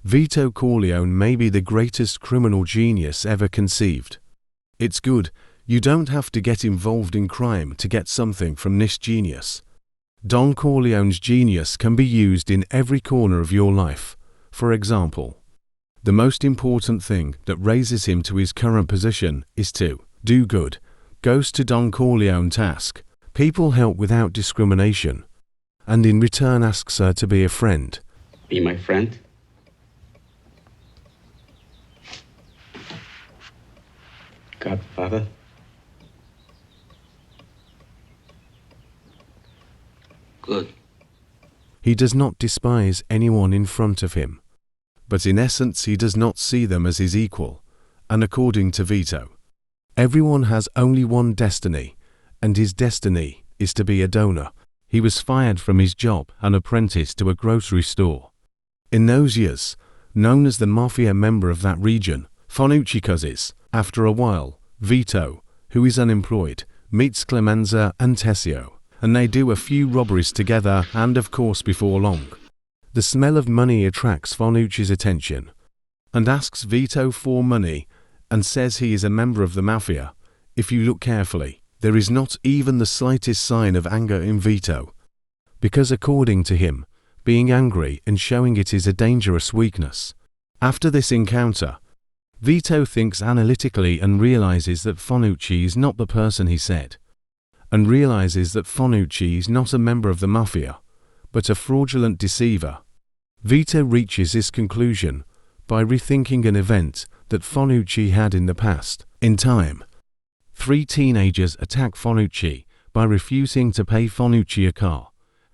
Vito Corleone may be the greatest criminal genius ever conceived. It's good, you don't have to get involved in crime to get something from this genius. Don Corleone's genius can be used in every corner of your life. For example, the most important thing that raises him to his current position is to do good. Goes to Don Corleone task. People help without discrimination, and in return asks her to be a friend. Be my friend? Godfather? Good. He does not despise anyone in front of him, but in essence he does not see them as his equal, and according to Vito, everyone has only one destiny, and his destiny is to be a donor. He was fired from his job and apprenticed to a grocery store. In those years, known as the mafia member of that region, Fanucci cousins. After a while, Vito, who is unemployed, meets Clemenza and Tessio, and they do a few robberies together, and of course before long, the smell of money attracts Fanucci's attention, and asks Vito for money, and says he is a member of the mafia. If you look carefully, there is not even the slightest sign of anger in Vito, because according to him, being angry and showing it is a dangerous weakness. After this encounter, Vito thinks analytically and realizes that Fanucci is not the person he said, and realizes that Fanucci is not a member of the mafia, but a fraudulent deceiver. Vito reaches this conclusion by rethinking an event that Fanucci had in the past. In time, 3 teenagers attack Fanucci by refusing to pay Fanucci a car,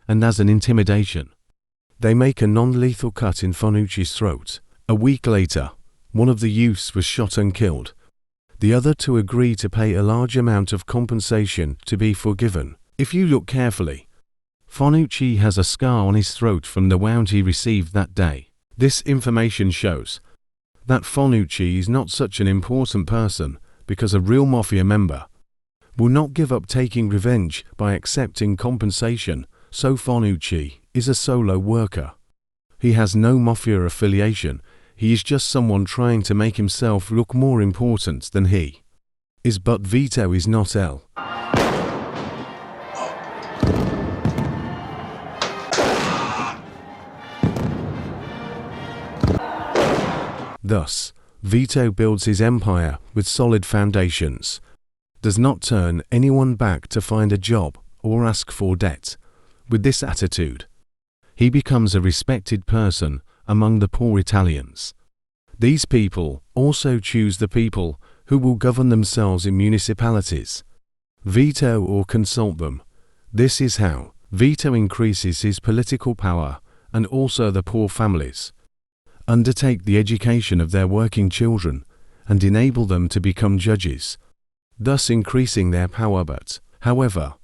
and as an intimidation, they make a non-lethal cut in Fanucci's throat. A week later, one of the youths was shot and killed. The other two agree to pay a large amount of compensation to be forgiven. If you look carefully, Fanucci has a scar on his throat from the wound he received that day. This information shows that Fanucci is not such an important person, because a real mafia member will not give up taking revenge by accepting compensation. So Fanucci is a solo worker. He has no mafia affiliation. He is just someone trying to make himself look more important than he is. But Vito is not L. Thus, Vito builds his empire with solid foundations, does not turn anyone back to find a job or ask for debt. With this attitude, he becomes a respected person among the poor Italians. These people also choose the people who will govern themselves in municipalities, veto or consult them. This is how Vito increases his political power, and also the poor families undertake the education of their working children and enable them to become judges, thus increasing their power. But, however,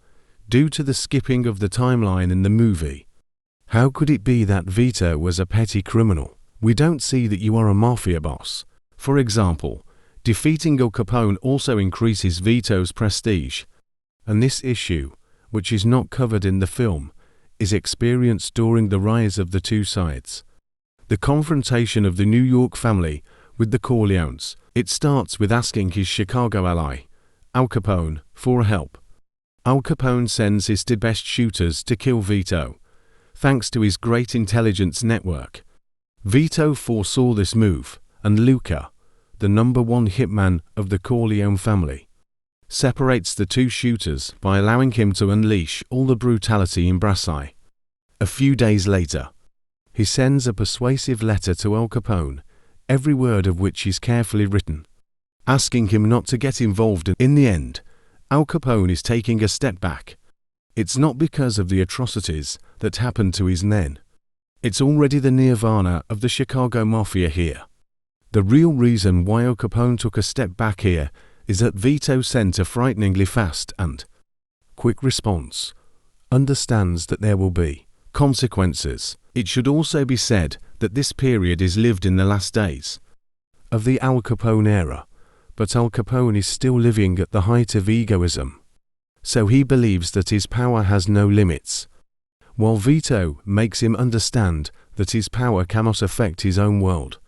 due to the skipping of the timeline in the movie, how could it be that Vito was a petty criminal? We don't see that you are a mafia boss. For example, defeating Al Capone also increases Vito's prestige, and this issue, which is not covered in the film, is experienced during the rise of the two sides. The confrontation of the New York family with the Corleones. It starts with asking his Chicago ally, Al Capone, for help. Al Capone sends his two best shooters to kill Vito, thanks to his great intelligence network. Vito foresaw this move, and Luca, the #1 hitman of the Corleone family, separates the two shooters by allowing him to unleash all the brutality in Brasai. A few days later, he sends a persuasive letter to Al Capone, every word of which is carefully written, asking him not to get involved. In the end, Al Capone is taking a step back. It's not because of the atrocities that happened to his men. It's already the nirvana of the Chicago Mafia here. The real reason why Al Capone took a step back here is that Vito sent a frighteningly fast and quick response, understands that there will be consequences. It should also be said that this period is lived in the last days of the Al Capone era, but Al Capone is still living at the height of egoism, so he believes that his power has no limits. while Vito makes him understand that his power cannot affect his own world.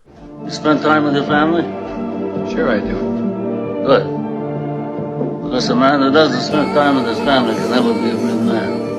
You spend time with your family? Sure I do. Good. Because a man that doesn't spend time with his family can never be a real man.